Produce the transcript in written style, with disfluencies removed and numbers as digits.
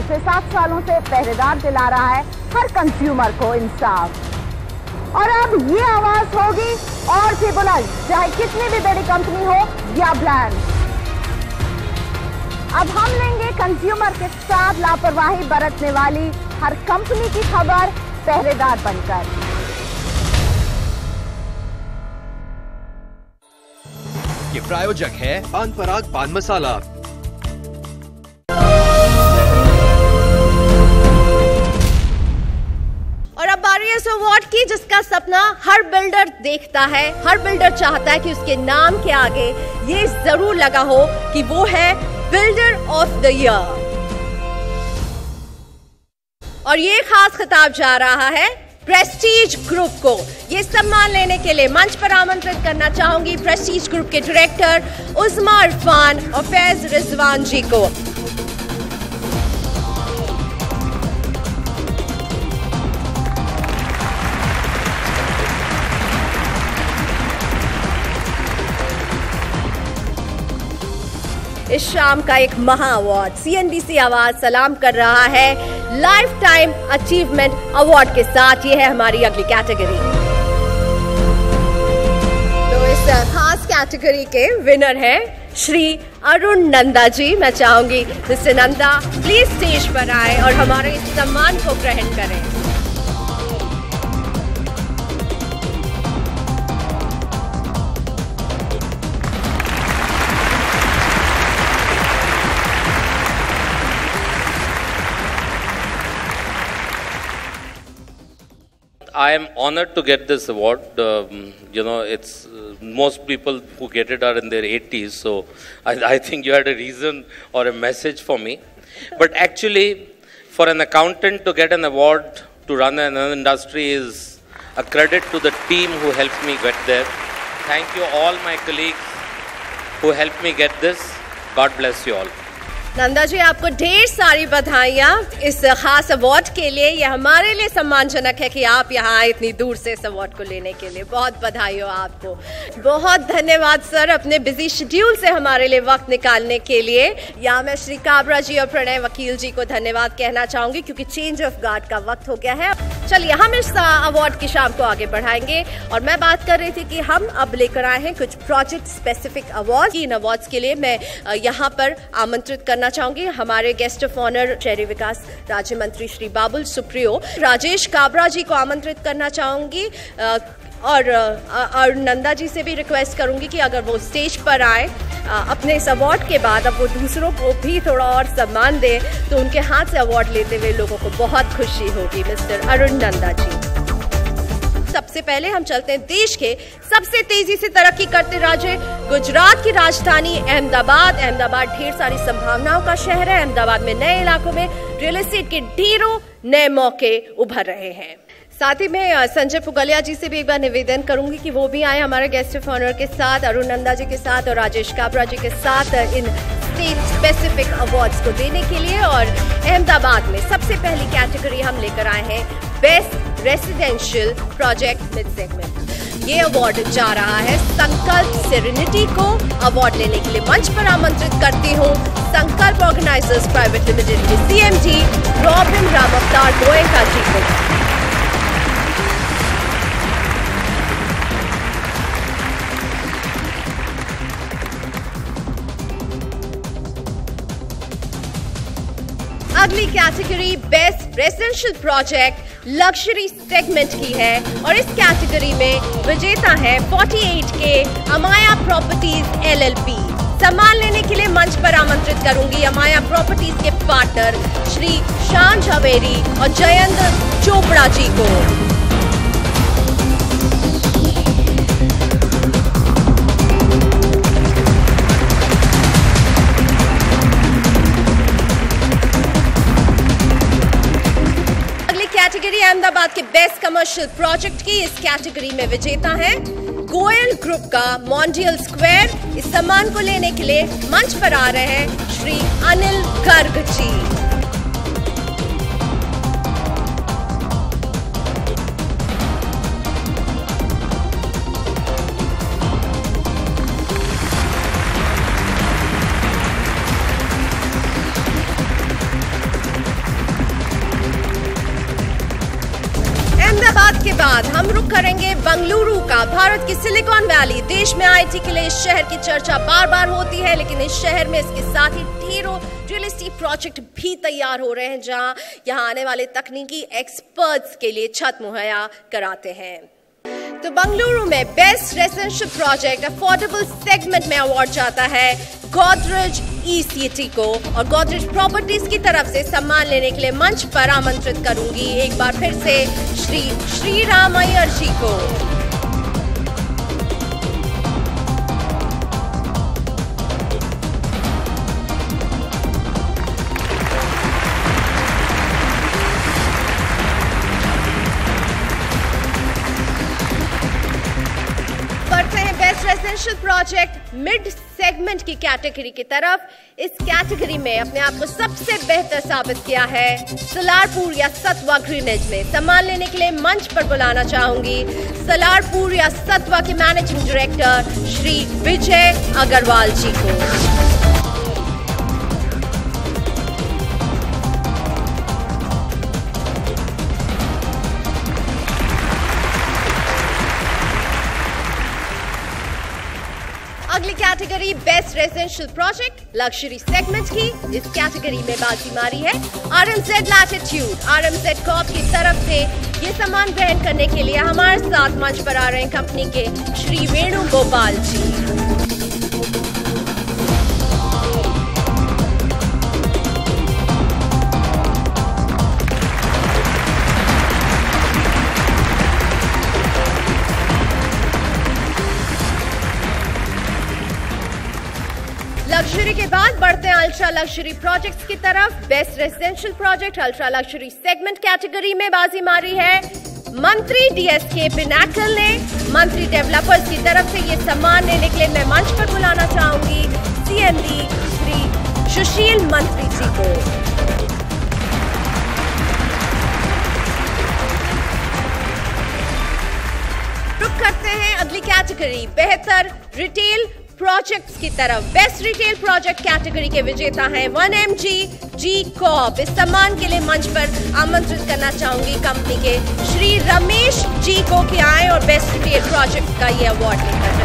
पिछले 7 सालों से पहरेदार दिला रहा है हर कंज्यूमर को इंसाफ। और अब ये आवाज होगी और भी बुलंद, चाहे कितनी भी बड़ी कंपनी हो या ब्रांड। अब हम लेंगे कंज्यूमर के साथ लापरवाही बरतने वाली हर कंपनी की खबर पहरेदार बनकर। ये प्रायोजक है पान पराग पान मसाला। और अब बारी है इस अवार्ड की जिसका सपना हर बिल्डर देखता है, हर बिल्डर चाहता है कि उसके नाम के आगे ये जरूर लगा हो कि वो है बिल्डर ऑफ द ईयर। और ये खास खिताब जा रहा है प्रेस्टीज ग्रुप को। ये सम्मान लेने के लिए मंच पर आमंत्रित करना चाहूंगी प्रेस्टीज ग्रुप के डायरेक्टर उस्मा इरफान और फैज रिजवान जी को। इस शाम का एक महा अवार्ड CNBC आवाज सलाम कर रहा है लाइफ टाइम अचीवमेंट अवार्ड के साथ। ये है हमारी अगली कैटेगरी। तो इस खास कैटेगरी के विनर हैं श्री अरुण नंदा जी। मैं चाहूंगी मिस्टर नंदा प्लीज स्टेज पर आए और हमारे इस सम्मान को ग्रहण करें। I am honored to get this award. It's most people who get it are in their 80s, so I think you had a reason or a message for me. But actually, for an accountant to get an award to run an industry is a credit to the team who helped me get there. Thank you all my colleagues who helped me get this. God bless you all. Nanda ji आपको ढेर सारी बधाइयाँ इस खास award के लिए। ये हमारे लिए सम्मानजनक है कि आप यहाँ आए इतनी दूर से इस अवार्ड को लेने के लिए। बहुत बधाई हो आपको। बहुत धन्यवाद सर अपने बिजी शेड्यूल से हमारे लिए वक्त निकालने के लिए। यहाँ मैं श्री काबरा जी और प्रणय वकील जी को धन्यवाद कहना चाहूंगी क्योंकि चेंज ऑफ गार्ड का वक्त हो गया है। चलिए हम इस अवार्ड की शाम को आगे बढ़ाएंगे और मैं बात कर रही थी कि हम अब लेकर आए हैं कुछ प्रोजेक्ट स्पेसिफिक अवार्ड। इन अवार्ड्स के लिए मैं यहाँ पर आमंत्रित करना चाहूंगी हमारे गेस्ट ऑफ ऑनर शहरी विकास राज्य मंत्री श्री बाबुल सुप्रियो राजेश काबरा जी को आमंत्रित करना चाहूंगी और नंदा जी से भी रिक्वेस्ट करूंगी कि अगर वो स्टेज पर आए अपने इस अवार्ड के बाद अब वो दूसरों को भी थोड़ा और सम्मान दे तो उनके हाथ से अवार्ड लेते हुए लोगों को बहुत खुशी होगी। मिस्टर अरुण नंदा जी। सबसे पहले हम चलते हैं देश के सबसे तेजी से तरक्की करते राज्य गुजरात की राजधानी अहमदाबाद। अहमदाबाद ढेर सारी संभावनाओं का शहर है। अहमदाबाद में नए इलाकों में रियल एस्टेट के ढेरों नए मौके उभर रहे हैं। साथ ही मैं संजय पुगलिया जी से भी एक बार निवेदन करूंगी कि वो भी आए हमारे गेस्ट ऑफ ऑनर के साथ, अरुण नंदा जी के साथ और राजेश काबरा जी के साथ इन स्टेट स्पेसिफिक अवार्ड्स को देने के लिए। और अहमदाबाद में सबसे पहली कैटेगरी हम लेकर आए हैं best residential project mid segment. ये अवार्ड जा रहा है संकल्प सेरेनिटी को। अवार्ड लेने के लिए मंच पर आमंत्रित करती हूँ संकल्प ऑर्गेनाइजर्स प्राइवेट लिमिटेड के CMD रॉबिन राम अवतार गोयनका जी को। अगली category best residential project luxury segment की है और इस कैटेगरी में विजेता है 48 के अमाया प्रॉपर्टीज LLP। सम्मान लेने के लिए मंच पर आमंत्रित करूंगी अमाया प्रॉपर्टीज के पार्टनर श्री शान झवेरी और जयेंद्र चोपड़ा जी को। कैटेगरी अहमदाबाद के बेस्ट कमर्शियल प्रोजेक्ट की। इस कैटेगरी में विजेता है गोयल ग्रुप का मॉन्डियल स्क्वायर। इस सम्मान को लेने के लिए मंच पर आ रहे हैं श्री अनिल गर्ग जी। बाद हम रुक करेंगे बंगलुरु का। भारत की सिलिकॉन वैली, देश में आईटी के लिए इस शहर की चर्चा बार बार होती है, लेकिन इस शहर में इसके साथ ही ढेरों रियल एस्टेट प्रोजेक्ट भी तैयार हो रहे हैं, जहां यहां आने वाले तकनीकी एक्सपर्ट्स के लिए छत मुहैया कराते हैं। तो बंगलुरु में best residential project affordable segment में अवार्ड जाता है गोदरेज ईसीटी को, और गोदरेज प्रॉपर्टीज की तरफ से सम्मान लेने के लिए मंच पर आमंत्रित करूंगी एक बार फिर से श्री राम अय्यर जी को। रेजिडेंशियल प्रोजेक्ट मिड सेगमेंट की कैटेगरी की तरफ। इस कैटेगरी में अपने आप को सबसे बेहतर साबित किया है सलारपुर या सतवा ग्रीनेज ने। सम्मान लेने के लिए मंच पर बुलाना चाहूंगी सलारपुर या सतवा के मैनेजिंग डायरेक्टर श्री विजय अग्रवाल जी को। अगली category best residential project luxury segment की। इस कैटेगरी में बाजी मारी है RMZ लैटिट्यूड। RMZ कॉर्प की तरफ से ये सम्मान ग्रहण करने के लिए हमारे साथ मंच पर आ रहे हैं कंपनी के श्री वेणुगोपाल जी। लग्जरी के बाद बढ़ते हैं अल्ट्रा लग्जरी प्रोजेक्ट्स की तरफ। Best residential project ultra luxury segment category में बाजी मारी है मंत्री DSK पिनाकल ने। मंत्री डेवलपर्स की तरफ से ये सम्मान लेने के लिए मैं मंच पर बुलाना चाहूंगी CMD श्री सुशील मंत्री जी को। रुक करते हैं अगली कैटेगरी बेहतर रिटेल प्रोजेक्ट्स की तरफ। बेस्ट रिटेल प्रोजेक्ट कैटेगरी के विजेता हैं 1MG जी कॉर्प। इस सम्मान के लिए मंच पर आमंत्रित करना चाहूंगी कंपनी के श्री रमेश जी को कि आए और बेस्ट रिटेल प्रोजेक्ट का ये अवार्ड लेकर